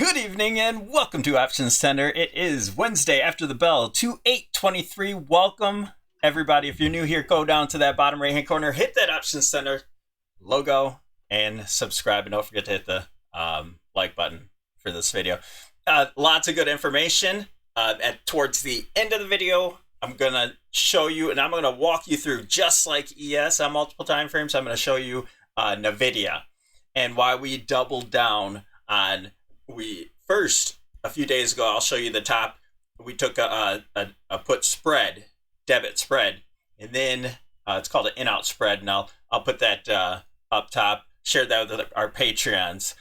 Good evening and welcome to Options Center. It is Wednesday after the bell, 2823. Welcome, everybody. If you're new here, go down to that bottom right-hand corner, hit that Options Center logo, and subscribe. And don't forget to hit the like button for this video. Lots of good information. Towards the end of the video, I'm going to show you, and I'm going to walk you through, just like ES on multiple time frames, I'm going to show you Nvidia and why we doubled down on. First, a few days ago, I'll show you the top. We took a put spread, debit spread, and then it's called an in-out spread, and I'll put that up top. Share that with our Patreons.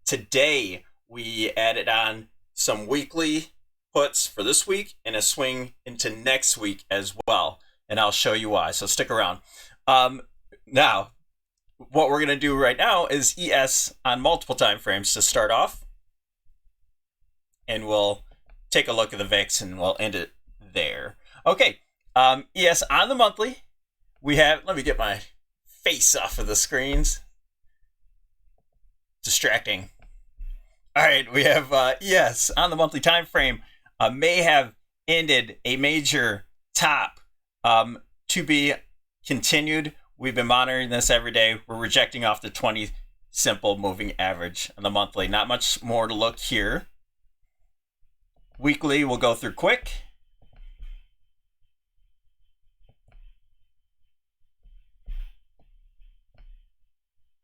Today, we added on some weekly puts for this week and a swing into next week as well, and I'll show you why. So stick around. Now, what we're going to do right now is ES on multiple time frames to start off. And we'll take a look at the VIX and we'll end it there. Okay, ES on the monthly. We have, let me get my face off of the screens. Distracting. All right, we have ES on the monthly time frame. May have ended a major top to be continued. We've been monitoring this every day. We're rejecting off the 20 simple moving average on the monthly. Not much more to look here. Weekly, we'll go through quick.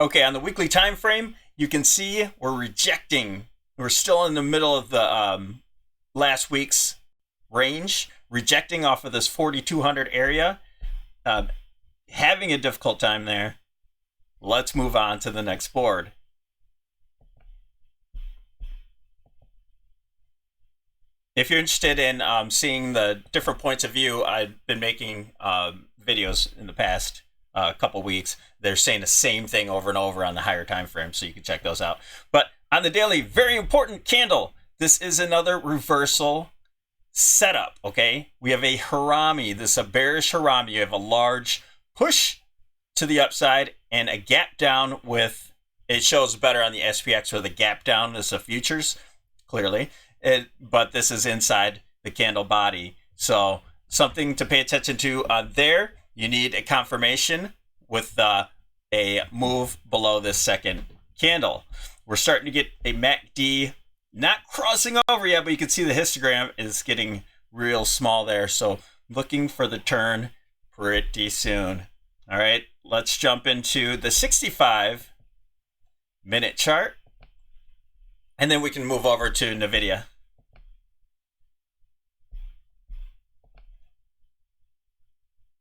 Okay, on the weekly time frame, you can see we're rejecting. We're still in the middle of the last week's range, rejecting off of this 4,200 area. Having a difficult time there. Let's move on to the next board. If you're interested in seeing the different points of view, I've been making videos in the past couple weeks. They're saying the same thing over and over on the higher time frame, so you can check those out. But on the daily, very important candle. This is another reversal setup, okay? We have a harami. This is a bearish harami. You have a large push to the upside and a gap down with, it shows better on the SPX where the gap down is the futures, clearly. But this is inside the candle body. So something to pay attention to there. You need a confirmation with a move below this second candle. We're starting to get a MACD not crossing over yet, but you can see the histogram is getting real small there. So looking for the turn pretty soon. All right, let's jump into the 65-minute chart. And then we can move over to Nvidia.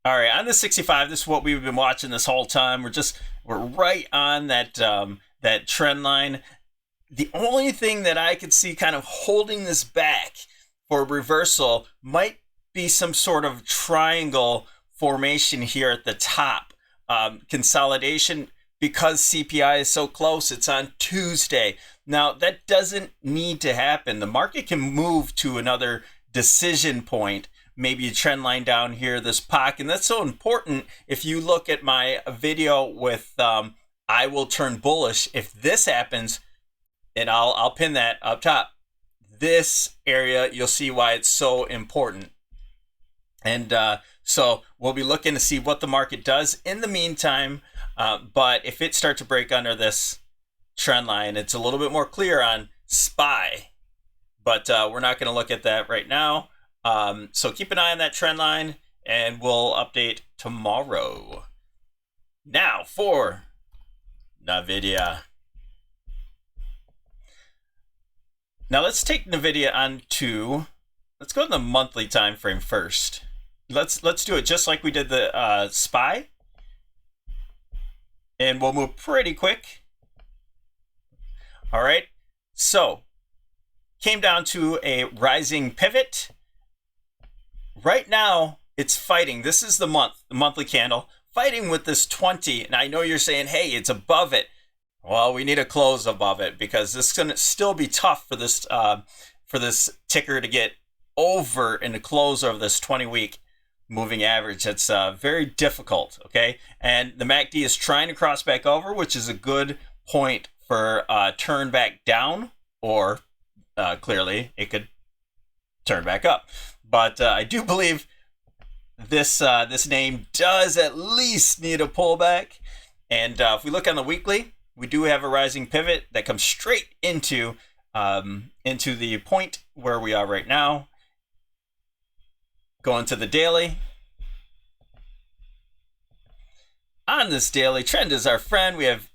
All right, on the 65, this is what we've been watching this whole time. We're right on that that trend line. The only thing that I could see kind of holding this back for reversal might be some sort of triangle formation here at the top. Consolidation, because CPI is so close, it's on Tuesday. Now, that doesn't need to happen. The market can move to another decision point, maybe a trend line down here, this pocket. And that's so important. If you look at my video with I will turn bullish, if this happens, and I'll pin that up top, this area, you'll see why it's so important. And so we'll be looking to see what the market does in the meantime. But if it starts to break under this trend line, it's a little bit more clear on SPY. But we're not going to look at that right now. So keep an eye on that trend line, and we'll update tomorrow. Now for Nvidia. Now let's take Nvidia on to, let's go to the monthly time frame first. Let's do it just like we did the SPY. And we'll move pretty quick. All right. So came down to a rising pivot. Right now, it's fighting. This is the monthly candle, fighting with this 20. And I know you're saying, hey, it's above it. Well, we need a close above it because this is going to still be tough for this ticker to get over and to close over this 20-week moving average. It's very difficult, okay? And the MACD is trying to cross back over, which is a good point for turn back down or clearly it could turn back up. But I do believe this name does at least need a pullback. And if we look on the weekly, we do have a rising pivot that comes straight into the point where we are right now. Going to the daily. On this daily, trend is our friend. We have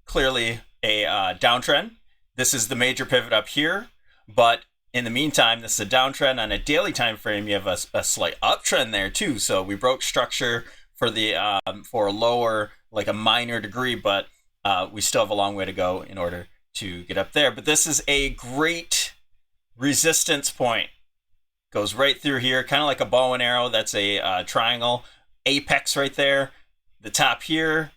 clearly a downtrend. This is the major pivot up here, but in the meantime, this is a downtrend. On a daily time frame, you have a slight uptrend there too. So we broke structure for the for a lower, like a minor degree, but we still have a long way to go in order to get up there. But this is a great resistance point. Goes right through here, kind of like a bow and arrow. That's a triangle. Apex right there. The top here.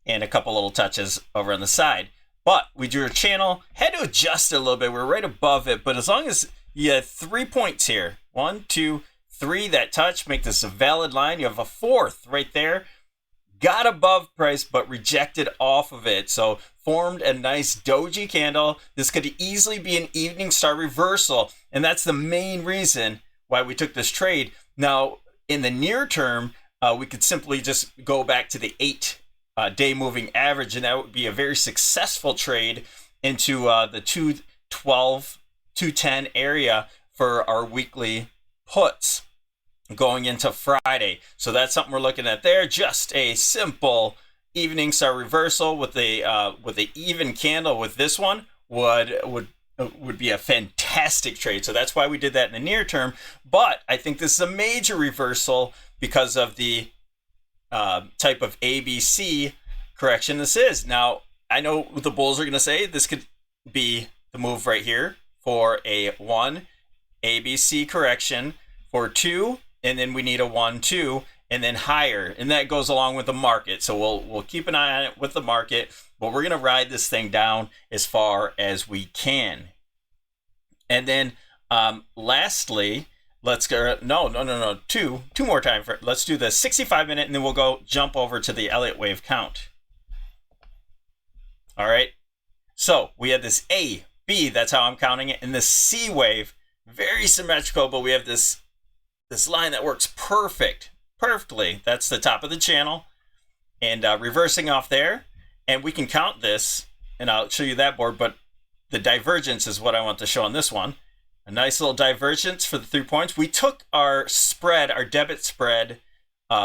And a couple little touches over on the side. But we drew a channel. Had to adjust it a little bit. We're right above it. But as long as you have 3 points here. 1, 2, 3 that touch. Make this a valid line. You have a fourth right there. Got above price, but rejected off of it. So formed a nice doji candle. This could easily be an evening star reversal. And that's the main reason why we took this trade. Now, in the near term, we could simply just go back to the 8-day moving average, and that would be a very successful trade into the 212, 210 area for our weekly puts going into Friday. So that's something we're looking at there. Just a simple evening star reversal with a even candle with this one would be a fantastic trade. So that's why we did that in the near term. But I think this is a major reversal because of the type of ABC correction this is. Now, I know what the bulls are going to say. This could be the move right here for a 1 ABC correction, for 2, and then we need a 1, 2, and then higher. And that goes along with the market. So we'll keep an eye on it with the market, but we're going to ride this thing down as far as we can. And then lastly, let's go, no, two more time. Let's do the 65-minute, and then we'll go jump over to the Elliott wave count. All right. So we have this A, B, that's how I'm counting it, and this C wave, very symmetrical, but we have this line that works perfectly. That's the top of the channel, and reversing off there, and we can count this, and I'll show you that board, but the divergence is what I want to show on this one. A nice little divergence for the 3 points. We took our spread, our debit spread,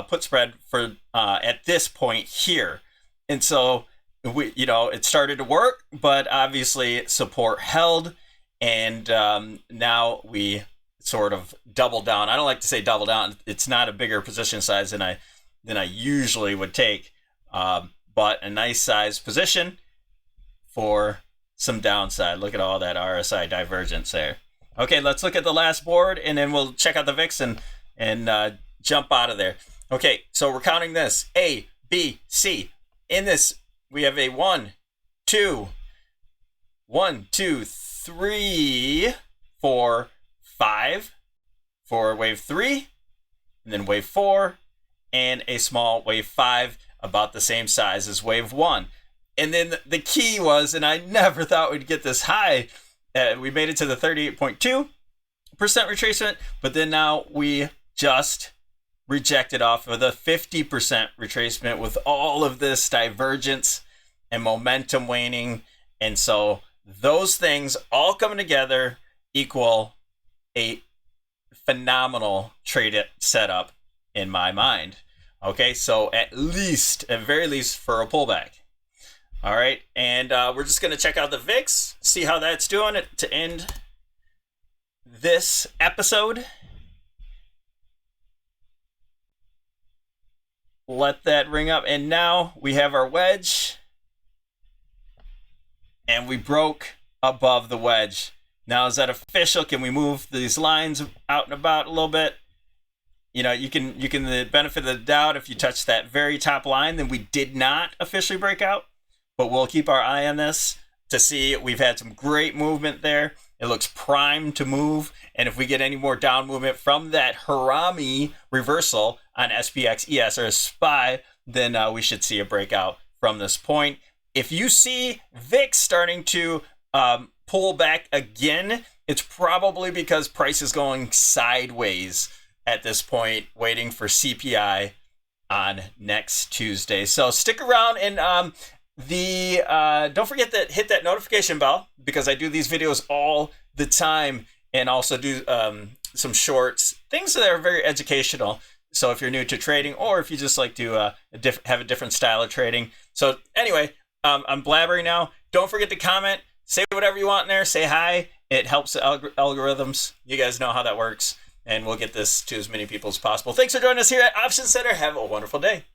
put spread for at this point here, and so it started to work, but obviously support held, and now we sort of double down. I don't like to say double down. It's not a bigger position size than I usually would take, but a nice size position for some downside. Look at all that RSI divergence there. Okay, let's look at the last board, and then we'll check out the VIX and jump out of there. Okay, so we're counting this A, B, C. In this, we have a 1, 2, 3, 4, 5 for wave 3, and then wave 4, and a small wave 5, about the same size as wave 1. And then the key was, and I never thought we'd get this high, we made it to the 38.2% retracement, but then now we just rejected off of the 50% retracement with all of this divergence and momentum waning. And so those things all coming together equal a phenomenal trade setup in my mind. Okay, so at very least for a pullback. All right, and we're just going to check out the VIX, see how that's doing to end this episode. Let that ring up, and now we have our wedge, and we broke above the wedge. Now, is that official? Can we move these lines out and about a little bit? You can the benefit of the doubt, if you touch that very top line, then we did not officially break out. But we'll keep our eye on this to see. We've had some great movement there. It looks primed to move. And if we get any more down movement from that Harami reversal on SPX, ES, or SPY, then we should see a breakout from this point. If you see VIX starting to pull back again, it's probably because price is going sideways at this point, waiting for CPI on next Tuesday. So stick around, and don't forget to hit that notification bell, because I do these videos all the time, and also do some shorts, things that are very educational. So if you're new to trading, or if you just like to have a different style of trading. So anyway, I'm blabbering now. Don't forget to comment, say whatever you want in there, say hi. It helps the algorithms. You guys know how that works, and we'll get this to as many people as possible. Thanks for joining us here at Options Center. Have a wonderful day.